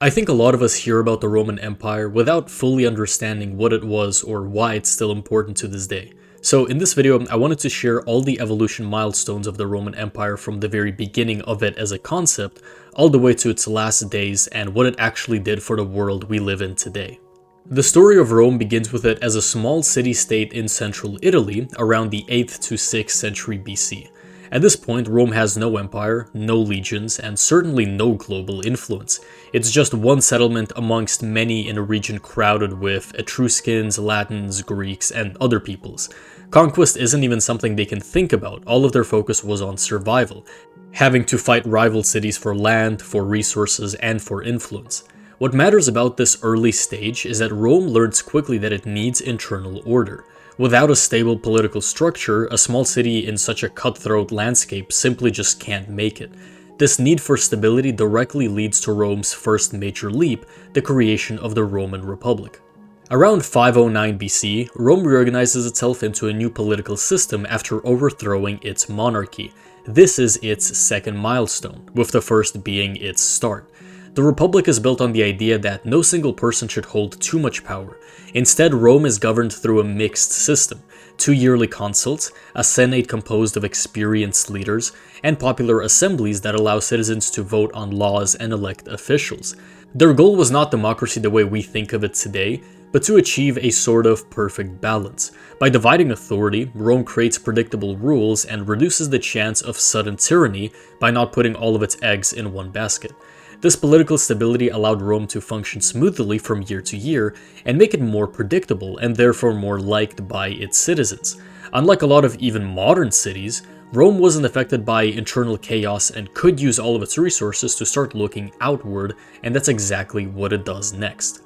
I think a lot of us hear about the Roman Empire without fully understanding what it was or why it's still important to this day. So in this video, I wanted to share all the evolution milestones of the Roman Empire from the very beginning of it as a concept, all the way to its last days and what it actually did for the world we live in today. The story of Rome begins with it as a small city-state in central Italy around the 8th to 6th century BC. At this point, Rome has no empire, no legions, and certainly no global influence. It's just one settlement amongst many in a region crowded with Etruscans, Latins, Greeks, and other peoples. Conquest isn't even something they can think about. All of their focus was on survival, having to fight rival cities for land, for resources, and for influence. What matters about this early stage is that Rome learns quickly that it needs internal order. Without a stable political structure, a small city in such a cutthroat landscape simply just can't make it. This need for stability directly leads to Rome's first major leap, the creation of the Roman Republic. Around 509 BC, Rome reorganizes itself into a new political system after overthrowing its monarchy. This is its second milestone, with the first being its start. The Republic is built on the idea that no single person should hold too much power. Instead, Rome is governed through a mixed system: 2 yearly consuls, a senate composed of experienced leaders, and popular assemblies that allow citizens to vote on laws and elect officials. Their goal was not democracy the way we think of it today, but to achieve a sort of perfect balance. By dividing authority, Rome creates predictable rules and reduces the chance of sudden tyranny by not putting all of its eggs in one basket. This political stability allowed Rome to function smoothly from year to year and make it more predictable and therefore more liked by its citizens. Unlike a lot of even modern cities, Rome wasn't affected by internal chaos and could use all of its resources to start looking outward, and that's exactly what it does next.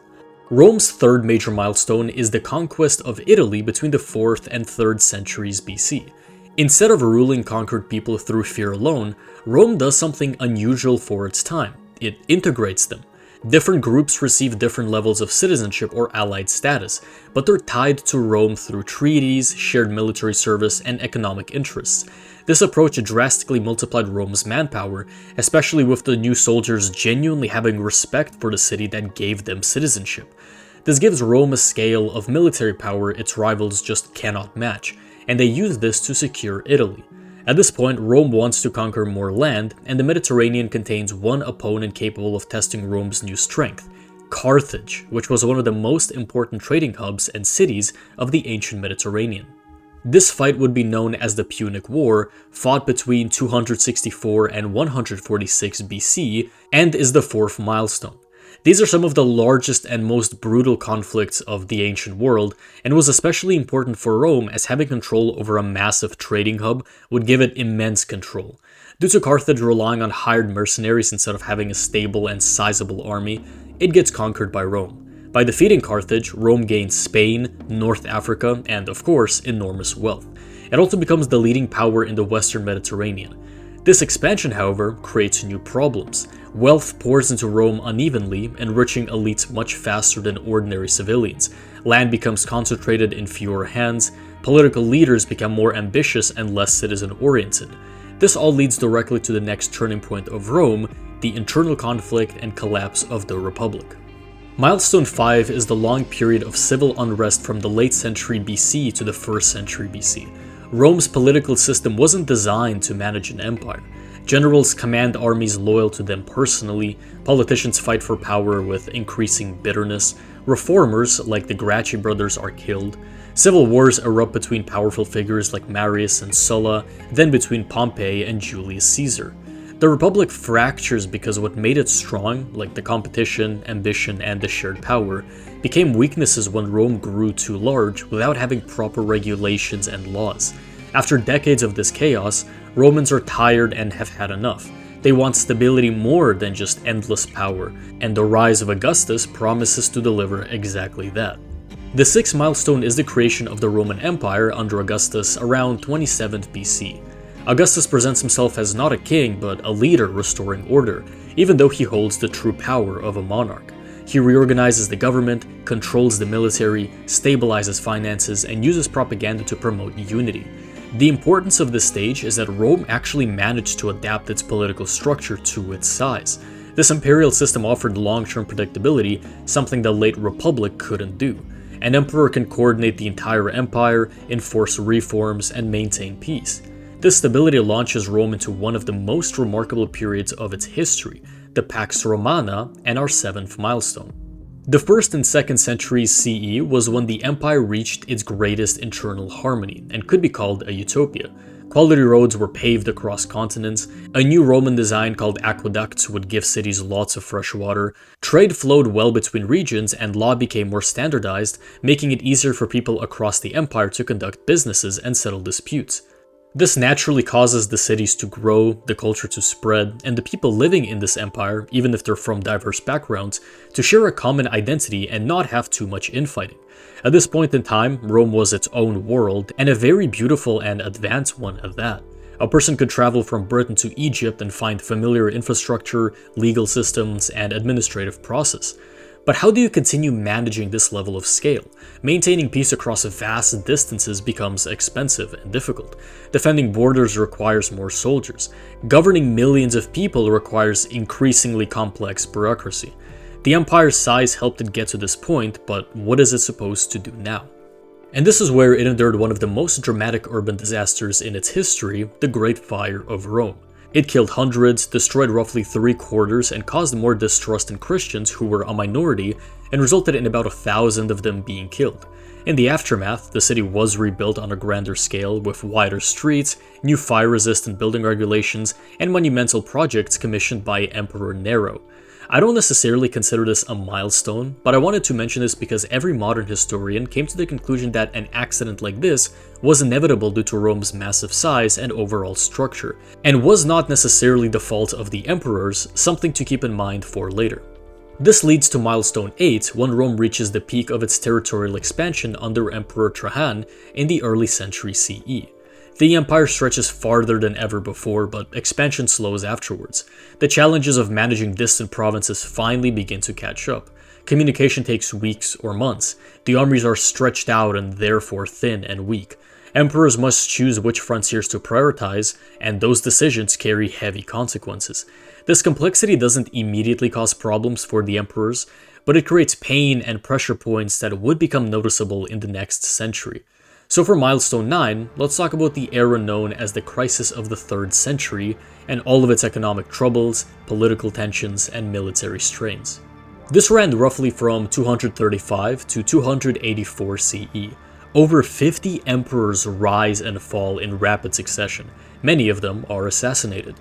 Rome's third major milestone is the conquest of Italy between the 4th and 3rd centuries BC. Instead of ruling conquered people through fear alone, Rome does something unusual for its time. It integrates them. Different groups receive different levels of citizenship or allied status, but they're tied to Rome through treaties, shared military service, and economic interests. This approach drastically multiplied Rome's manpower, especially with the new soldiers genuinely having respect for the city that gave them citizenship. This gives Rome a scale of military power its rivals just cannot match, and they use this to secure Italy. At this point, Rome wants to conquer more land, and the Mediterranean contains one opponent capable of testing Rome's new strength: Carthage, which was one of the most important trading hubs and cities of the ancient Mediterranean. This fight would be known as the Punic War, fought between 264 and 146 BC, and is the fourth milestone. These are some of the largest and most brutal conflicts of the ancient world, and was especially important for Rome as having control over a massive trading hub would give it immense control. Due to Carthage relying on hired mercenaries instead of having a stable and sizable army, it gets conquered by Rome. By defeating Carthage, Rome gains Spain, North Africa, and of course, enormous wealth. It also becomes the leading power in the Western Mediterranean. This expansion, however, creates new problems. Wealth pours into Rome unevenly, enriching elites much faster than ordinary civilians. Land becomes concentrated in fewer hands, political leaders become more ambitious and less citizen-oriented. This all leads directly to the next turning point of Rome, the internal conflict and collapse of the Republic. Milestone 5 is the long period of civil unrest from the late century BC to the 1st century BC. Rome's political system wasn't designed to manage an empire. Generals command armies loyal to them personally, politicians fight for power with increasing bitterness, reformers like the Gracchi brothers are killed, civil wars erupt between powerful figures like Marius and Sulla, then between Pompey and Julius Caesar. The Republic fractures because what made it strong, like the competition, ambition, and the shared power, became weaknesses when Rome grew too large without having proper regulations and laws. After decades of this chaos, Romans are tired and have had enough. They want stability more than just endless power, and the rise of Augustus promises to deliver exactly that. The sixth milestone is the creation of the Roman Empire under Augustus around 27th BC. Augustus presents himself as not a king, but a leader restoring order, even though he holds the true power of a monarch. He reorganizes the government, controls the military, stabilizes finances, and uses propaganda to promote unity. The importance of this stage is that Rome actually managed to adapt its political structure to its size. This imperial system offered long-term predictability, something the late Republic couldn't do. An emperor can coordinate the entire empire, enforce reforms, and maintain peace. This stability launches Rome into one of the most remarkable periods of its history, the Pax Romana, and our 7th milestone. The 1st and 2nd centuries CE was when the empire reached its greatest internal harmony, and could be called a utopia. Quality roads were paved across continents, a new Roman design called aqueducts would give cities lots of fresh water, trade flowed well between regions, and law became more standardized, making it easier for people across the empire to conduct businesses and settle disputes. This naturally causes the cities to grow, the culture to spread, and the people living in this empire, even if they're from diverse backgrounds, to share a common identity and not have too much infighting. At this point in time, Rome was its own world, and a very beautiful and advanced one at that. A person could travel from Britain to Egypt and find familiar infrastructure, legal systems, and administrative process. But how do you continue managing this level of scale? Maintaining peace across vast distances becomes expensive and difficult. Defending borders requires more soldiers. Governing millions of people requires increasingly complex bureaucracy. The empire's size helped it get to this point, but what is it supposed to do now? And this is where it endured one of the most dramatic urban disasters in its history, the Great Fire of Rome. It killed hundreds, destroyed roughly 3/4, and caused more distrust in Christians, who were a minority, and resulted in about 1,000 of them being killed. In the aftermath, the city was rebuilt on a grander scale with wider streets, new fire-resistant building regulations, and monumental projects commissioned by Emperor Nero. I don't necessarily consider this a milestone, but I wanted to mention this because every modern historian came to the conclusion that an accident like this was inevitable due to Rome's massive size and overall structure, and was not necessarily the fault of the emperors, something to keep in mind for later. This leads to milestone 8, when Rome reaches the peak of its territorial expansion under Emperor Trajan in the early century CE. The empire stretches farther than ever before, but expansion slows afterwards. The challenges of managing distant provinces finally begin to catch up. Communication takes weeks or months. The armies are stretched out and therefore thin and weak. Emperors must choose which frontiers to prioritize, and those decisions carry heavy consequences. This complexity doesn't immediately cause problems for the emperors, but it creates pain and pressure points that would become noticeable in the next century. So for milestone 9, let's talk about the era known as the crisis of the 3rd century and all of its economic troubles, political tensions, and military strains. This ran roughly from 235 to 284 CE. Over 50 emperors rise and fall in rapid succession. Many of them are assassinated.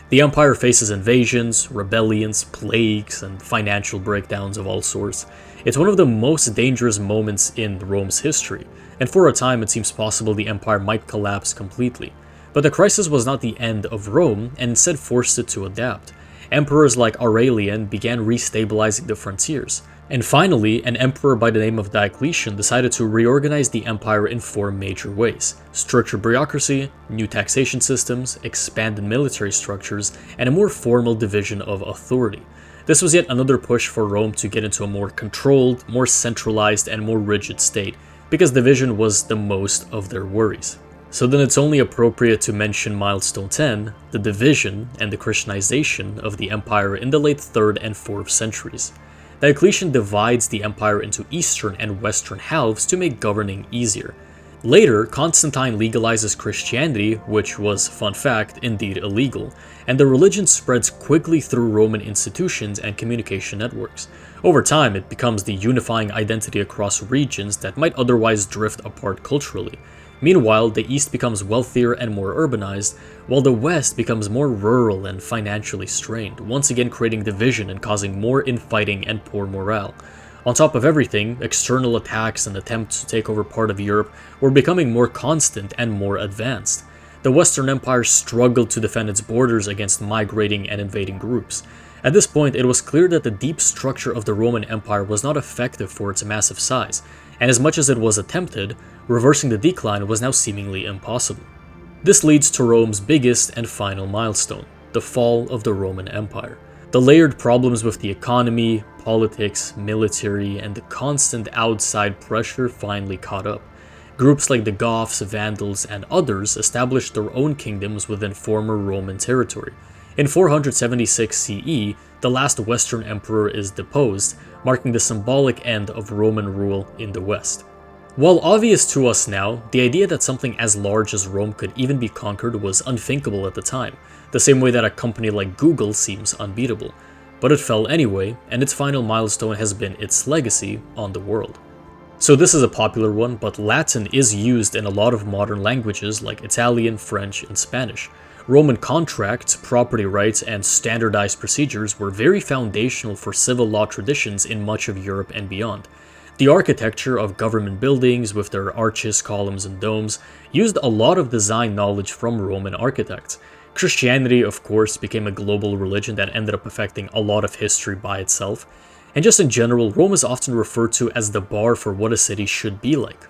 The empire faces invasions, rebellions, plagues, and financial breakdowns of all sorts. It's one of the most dangerous moments in Rome's history, and for a time it seems possible the empire might collapse completely. But the crisis was not the end of Rome, and instead forced it to adapt. Emperors like Aurelian began restabilizing the frontiers. And finally, an emperor by the name of Diocletian decided to reorganize the empire in 4 major ways: structured bureaucracy, new taxation systems, expanded military structures, and a more formal division of authority. This was yet another push for Rome to get into a more controlled, more centralized, and more rigid state, because division was the most of their worries. So then it's only appropriate to mention milestone 10, the division and the Christianization of the empire in the late 3rd and 4th centuries. Diocletian divides the empire into eastern and western halves to make governing easier. Later, Constantine legalizes Christianity, which was, fun fact, indeed illegal, and the religion spreads quickly through Roman institutions and communication networks. Over time, it becomes the unifying identity across regions that might otherwise drift apart culturally. Meanwhile, the East becomes wealthier and more urbanized, while the West becomes more rural and financially strained, once again creating division and causing more infighting and poor morale. On top of everything, external attacks and attempts to take over part of Europe were becoming more constant and more advanced. The Western Empire struggled to defend its borders against migrating and invading groups. At this point, it was clear that the deep structure of the Roman Empire was not effective for its massive size, and as much as it was attempted, reversing the decline was now seemingly impossible. This leads to Rome's biggest and final milestone, the fall of the Roman Empire. The layered problems with the economy, politics, military, and the constant outside pressure finally caught up. Groups like the Goths, Vandals, and others established their own kingdoms within former Roman territory. In 476 CE, the last Western emperor is deposed, marking the symbolic end of Roman rule in the West. While obvious to us now, the idea that something as large as Rome could even be conquered was unthinkable at the time, the same way that a company like Google seems unbeatable. But it fell anyway, and its final milestone has been its legacy on the world. So this is a popular one, but Latin is used in a lot of modern languages like Italian, French, and Spanish. Roman contracts, property rights, and standardized procedures were very foundational for civil law traditions in much of Europe and beyond. The architecture of government buildings, with their arches, columns, and domes, used a lot of design knowledge from Roman architects. Christianity, of course, became a global religion that ended up affecting a lot of history by itself. And just in general, Rome is often referred to as the bar for what a city should be like.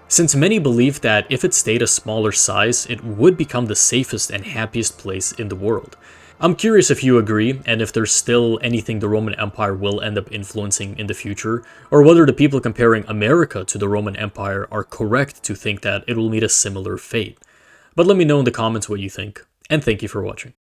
Since many believe that if it stayed a smaller size, it would become the safest and happiest place in the world. I'm curious if you agree, and if there's still anything the Roman Empire will end up influencing in the future, or whether the people comparing America to the Roman Empire are correct to think that it will meet a similar fate. But let me know in the comments what you think, and thank you for watching.